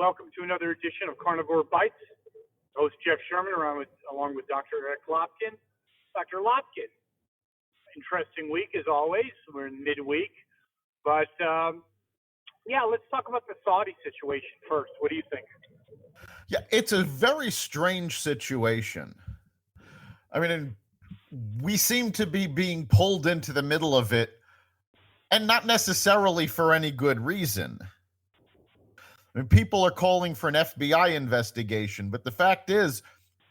welcome to another edition of Carnivore Bites. Host Jeff Sherman, along with Dr. Eric Lopkin. Dr. Lopkin, interesting week as always. We're in midweek, but let's talk about the Saudi situation first. What do you think? Yeah, it's a very strange situation. I mean, we seem to be being pulled into the middle of it, and not necessarily for any good reason. I mean, people are calling for an FBI investigation, but the fact is,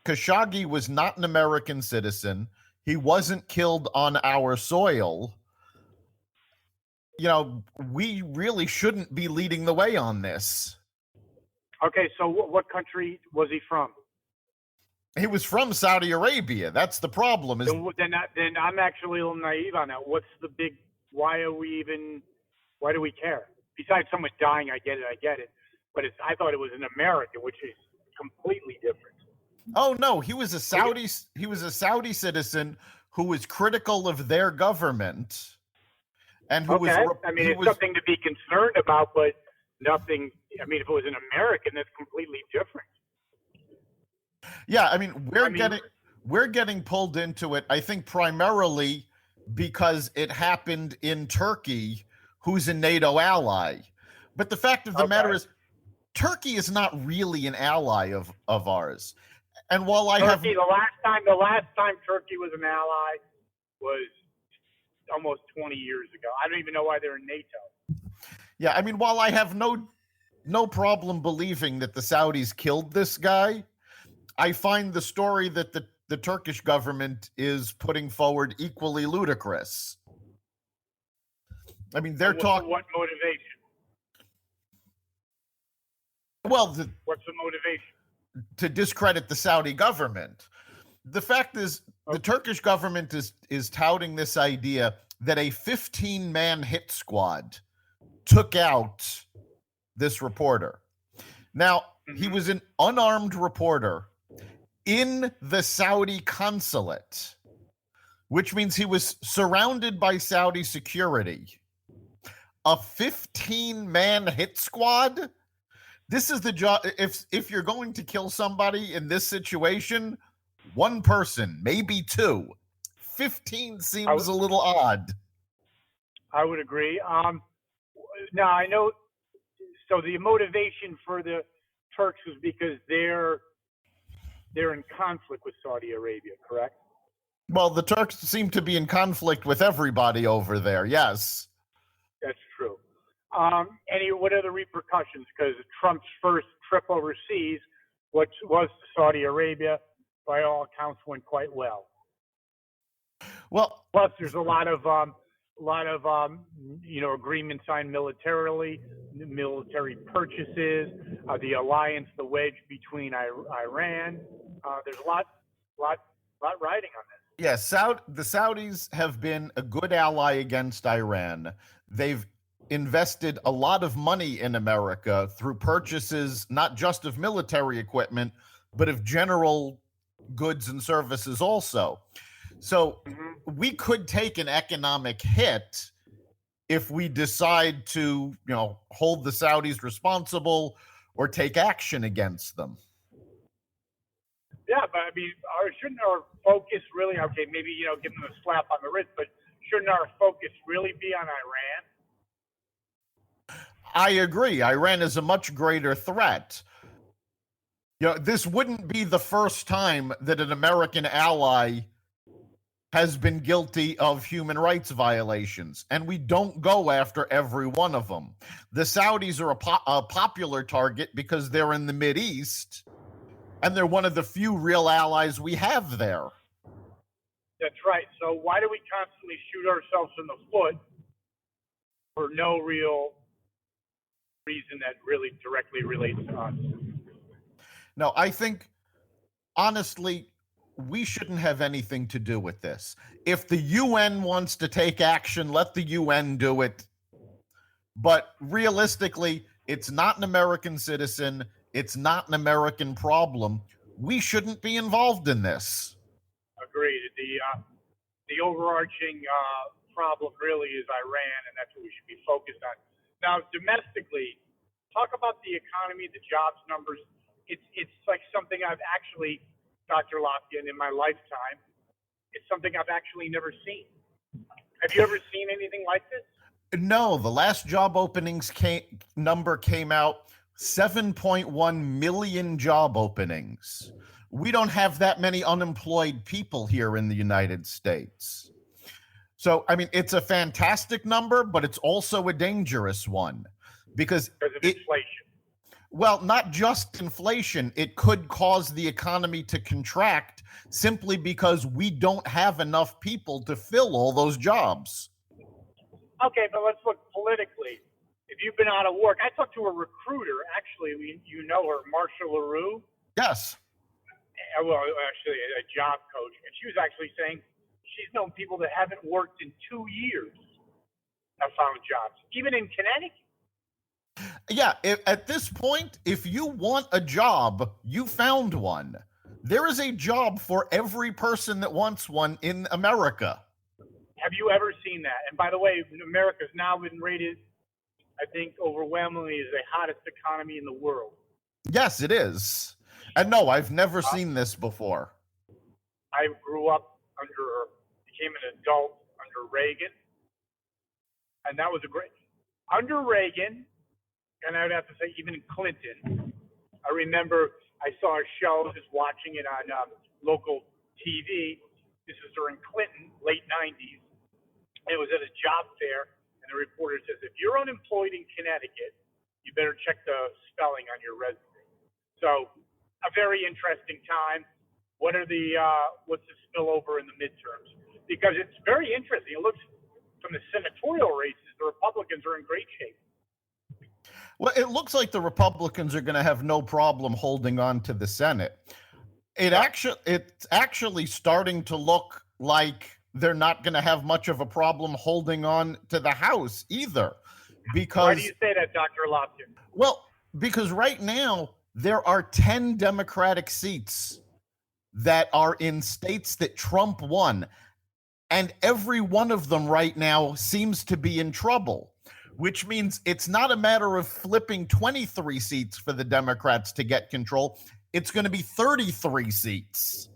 Khashoggi was not an American citizen. He wasn't killed on our soil. You know, we really shouldn't be leading the way on this. Okay, so what country was he from? He was from Saudi Arabia. That's the problem. Then I'm actually a little naive on that. What's the big? Why do we care? Besides someone dying, I get it. But I thought it was an American, which is completely different. Oh no, he was a Saudi citizen who was critical of their government, and who was. It's something to be concerned about, but nothing. I mean, if it was an American, that's completely different. Yeah, I mean, we're getting pulled into it. I think primarily because it happened in Turkey, who's a NATO ally. But the fact of the matter is, Turkey is not really an ally of ours. And while the last time Turkey was an ally was almost 20 years ago. I don't even know why they're in NATO. Yeah, I mean, while I have no problem believing that the Saudis killed this guy, I find the story that the Turkish government is putting forward equally ludicrous. I mean, they're talking. What motivation? Well, what's the motivation? To discredit the Saudi government. The fact is, the Turkish government is touting this idea that a 15-man hit squad took out this reporter. Now, he was an unarmed reporter in the Saudi consulate, which means he was surrounded by Saudi security. A 15-man hit squad? This is the job. If you're going to kill somebody in this situation, one person, maybe two. 15 seems a little odd. I would agree. Now, I know, so the motivation for the Turks was because they're in conflict with Saudi Arabia, correct? Well, the Turks seem to be in conflict with everybody over there, yes. That's true. What are the repercussions? Because Trump's first trip overseas, which was to Saudi Arabia, by all accounts went quite well. Well, plus there's a lot of agreements signed militarily, military purchases, the alliance, the wedge between Iran. There's a lot riding on this. Yes, the Saudis have been a good ally against Iran. They've invested a lot of money in America through purchases, not just of military equipment, but of general goods and services also. So we could take an economic hit if we decide to, hold the Saudis responsible or take action against them. Yeah, but I mean, shouldn't our focus really, maybe, give them a slap on the wrist, but shouldn't our focus really be on Iran? I agree. Iran is a much greater threat. This wouldn't be the first time that an American ally has been guilty of human rights violations, and we don't go after every one of them. The Saudis are a popular target because they're in the Mideast, and they're one of the few real allies we have there. That's right. So why do we constantly shoot ourselves in the foot for no real reason that really directly relates to us? No, I think, honestly, we shouldn't have anything to do with this. If the UN wants to take action, let the UN do it. But realistically, it's not an American citizen. It's not an American problem. We shouldn't be involved in this. Agreed. The overarching problem really is Iran, and that's what we should be focused on. Now, domestically, Talk about the economy, the jobs numbers. It's like something I've actually, Dr. Lopkin, in my lifetime, it's something I've actually never seen. Have you ever seen anything like this? No, the last job openings number came out, 7.1 million job openings. We don't have that many unemployed people here in the United States. So, I mean, it's a fantastic number, but it's also a dangerous one because of inflation. Well, not just inflation. It could cause the economy to contract simply because we don't have enough people to fill all those jobs. Okay, but let's look politically. If you've been out of work, I talked to a recruiter, actually, you know her, Marsha LaRue. Yes. Well, actually, a job coach. And she was actually saying she's known people that haven't worked in 2 years have found jobs, even in Connecticut. Yeah, at this point, if you want a job, you found one. There is a job for every person that wants one in America. Have you ever seen that? And by the way, America's now been rated, I think, overwhelmingly as the hottest economy in the world. Yes, it is. And no, I've never seen this before. I grew up became an adult under Reagan. And that was under Reagan, and I would have to say even Clinton. I remember I saw a show, just watching it on local TV. This was during Clinton, late 90s. It was at a job fair, and the reporter says, if you're unemployed in Connecticut, you better check the spelling on your resume. So a very interesting time. What's the spillover in the midterms? Because it's very interesting. It looks from the senatorial races, the Republicans are in great shape. Well, it looks like the Republicans are going to have no problem holding on to the Senate. It's actually starting to look like they're not going to have much of a problem holding on to the House either. Because why do you say that, Dr. Lopkin? Well, because right now there are 10 Democratic seats that are in states that Trump won, and every one of them right now seems to be in trouble, which means it's not a matter of flipping 23 seats for the Democrats to get control. It's going to be 33 seats.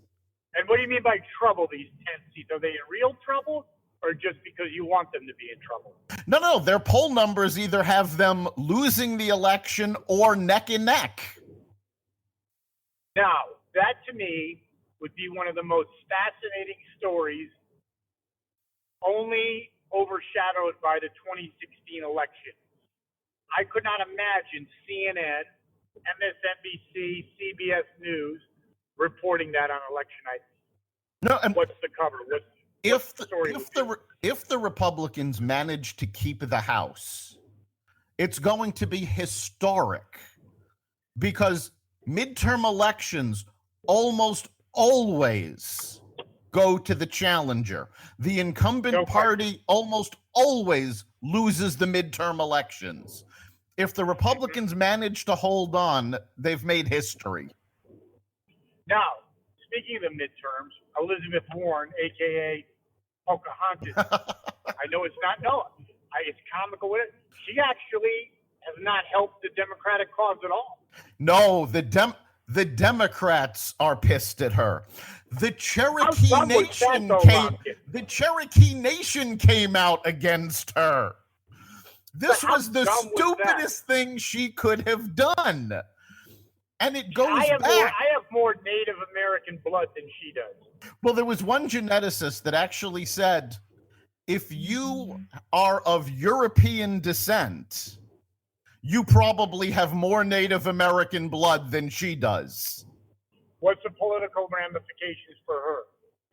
And what do you mean by trouble, these 10 seats? Are they in real trouble, or just because you want them to be in trouble? No, their poll numbers either have them losing the election or neck and neck. Now, that to me would be one of the most fascinating stories, only overshadowed by the 2016 election. I could not imagine CNN, MSNBC, CBS News reporting that on election night. No, and what's the cover? If the Republicans manage to keep the House, it's going to be historic, because midterm elections almost always go to the challenger. The incumbent party almost always loses the midterm elections. If the Republicans manage to hold on, they've made history. Now, speaking of the midterms, Elizabeth Warren, a.k.a. Pocahontas, I know it's not, it's comical with it. She actually has not helped the Democratic cause at all. No, the Democrats are pissed at her. The Cherokee Nation came out against her. This was the stupidest thing she could have done. And it goes back. I have more Native American blood than she does. Well, there was one geneticist that actually said, if you are of European descent, you probably have more Native American blood than she does. What's the political ramifications for her?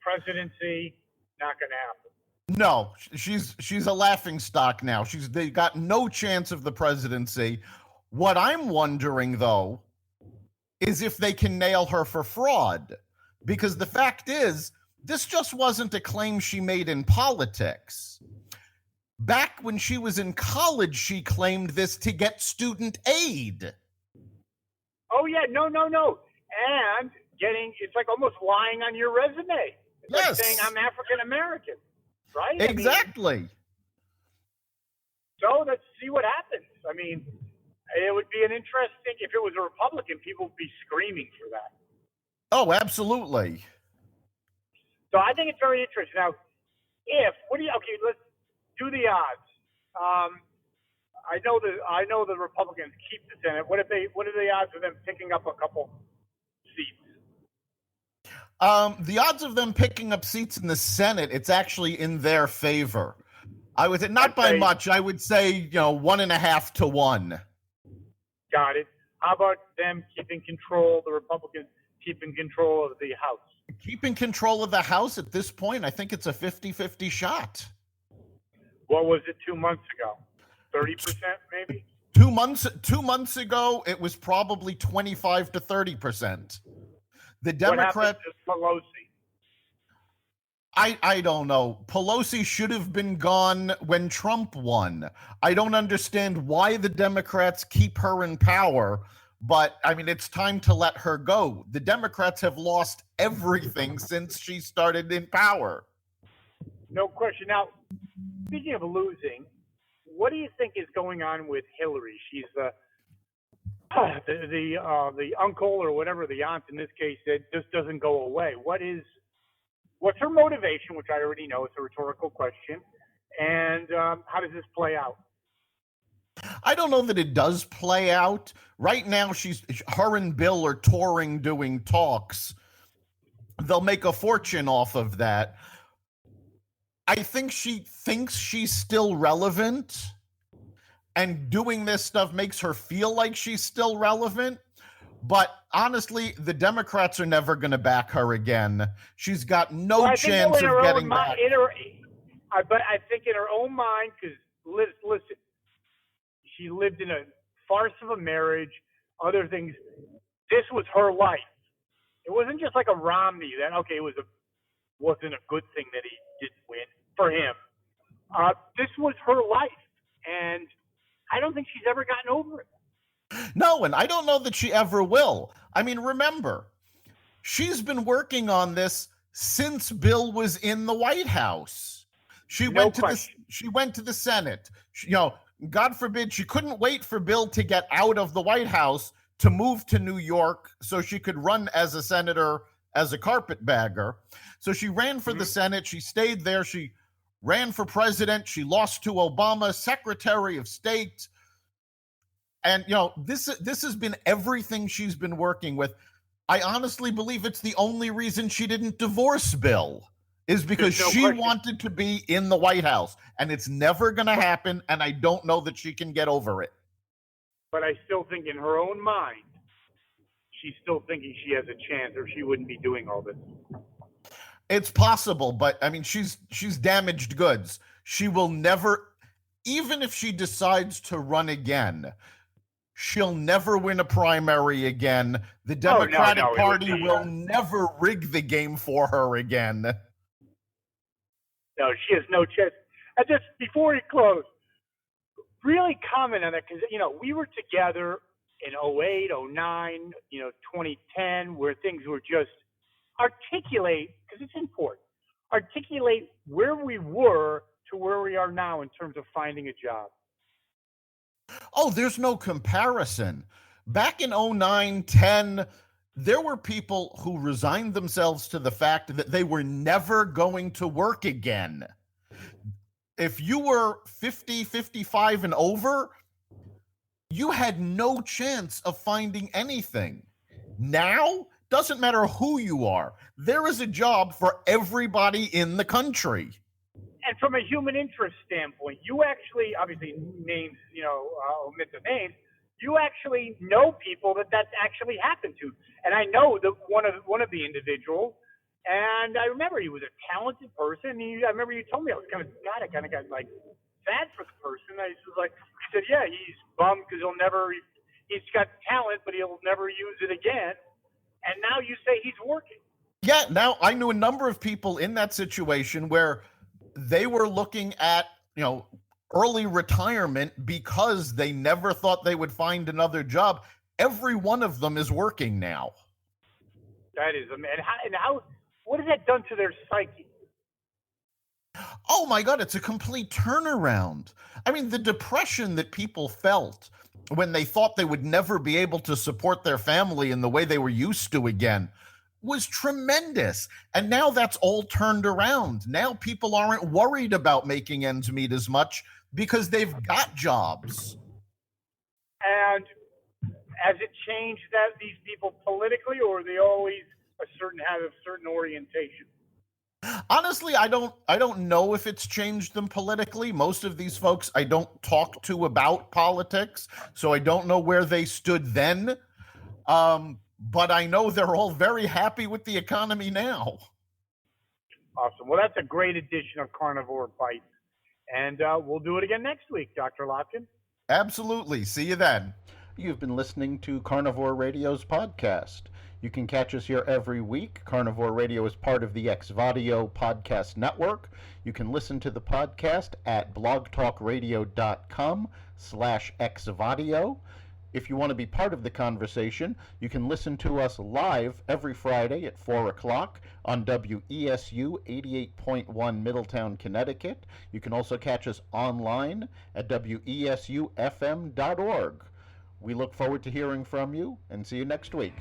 Presidency, not going to happen. No, she's a laughingstock now. They got no chance of the presidency. What I'm wondering, though, is if they can nail her for fraud. Because the fact is, this just wasn't a claim she made in politics. Back when she was in college, she claimed this to get student aid. Oh, yeah, no. And it's like almost lying on your resume. It's like saying I'm African American, right? Exactly. So let's see what happens. I mean, It would be an interesting, if it was a Republican, people would be screaming for that. Oh, absolutely. So I think it's very interesting. Now, okay, let's do the odds. I know the Republicans keep the Senate. What are the odds of them picking up a couple seats? The odds of them picking up seats in the Senate, it's actually in their favor. I would say not by much. I would say 1.5 to 1. Got it. How about them keeping control? The Republicans keeping control of the House. Keeping control of the House at this point, I think it's a 50-50 shot. What was it 2 months ago? 30% maybe? 2 months ago, it was probably 25 to 30%. The Democrat. What happened to Pelosi? I don't know. Pelosi should have been gone when Trump won. I don't understand why the Democrats keep her in power, but I mean, it's time to let her go. The Democrats have lost everything since she started in power. No question. Now, speaking of losing, what do you think is going on with Hillary? She's the uncle or whatever, the aunt in this case, that just doesn't go away. What's her motivation, which I already know, it's a rhetorical question, and how does this play out? I don't know that it does play out. Right now, her and Bill are touring doing talks. They'll make a fortune off of that. I think she thinks she's still relevant, and doing this stuff makes her feel like she's still relevant. But honestly, the Democrats are never going to back her again. She's got no chance of getting back. But I think in her own mind, because listen, she lived in a farce of a marriage, other things. This was her life. It wasn't just like a Romney that, okay, it wasn't a good thing that he didn't win for him. This was her life, and I don't think she's ever gotten over it. No, and I don't know that she ever will. I mean, remember, she's been working on this since Bill was in the White House. She went to the Senate. God forbid, she couldn't wait for Bill to get out of the White House to move to New York so she could run as a senator as a carpetbagger. So she ran for the Senate. She stayed there. She ran for president. She lost to Obama, Secretary of State. And, this has been everything she's been working with. I honestly believe it's the only reason she didn't divorce Bill is because she wanted to be in the White House. And it's never going to happen. And I don't know that she can get over it. But I still think in her own mind, she's still thinking she has a chance or she wouldn't be doing all this. It's possible. But, I mean, she's damaged goods. She will never, even if she decides to run again, she'll never win a primary again. The Democratic Party will never rig the game for her again. No, she has no chance. And just before we close, really comment on that because, we were together in 08, 09, 2010, where things were just articulate, because it's important, articulate where we were to where we are now in terms of finding a job. Oh, there's no comparison. Back in 09, 10, there were people who resigned themselves to the fact that they were never going to work again. If you were 50, 55 and over, you had no chance of finding anything. Now, doesn't matter who you are. There is a job for everybody in the country. And from a human interest standpoint, you actually, obviously names, omit the names, you actually know people that's actually happened to. And I know that one of the individuals, and I remember he was a talented person. I remember you told me, I kind of got like sad for the person. I said, yeah, he's bummed because he's got talent, but he'll never use it again. And now you say he's working. Yeah, now I knew a number of people in that situation where they were looking at, early retirement because they never thought they would find another job. Every one of them is working now. That is, what has that done to their psyche? Oh my God, it's a complete turnaround. I mean, the depression that people felt when they thought they would never be able to support their family in the way they were used to again, was tremendous. And now that's all turned around. Now people aren't worried about making ends meet as much because they've got jobs. And has it changed that these people politically, or are they always have a certain orientation? Honestly, I don't know if it's changed them politically. Most of these folks I don't talk to about politics, so I don't know where they stood then. But I know they're all very happy with the economy now. Awesome. Well, that's a great edition of Carnivore Bites. And we'll do it again next week, Dr. Lopkin. Absolutely. See you then. You've been listening to Carnivore Radio's podcast. You can catch us here every week. Carnivore Radio is part of the Xvadio podcast network. You can listen to the podcast at blogtalkradio.com/Xvadio. If you want to be part of the conversation, you can listen to us live every Friday at 4 o'clock on WESU 88.1 Middletown, Connecticut. You can also catch us online at WESUFM.org. We look forward to hearing from you and see you next week.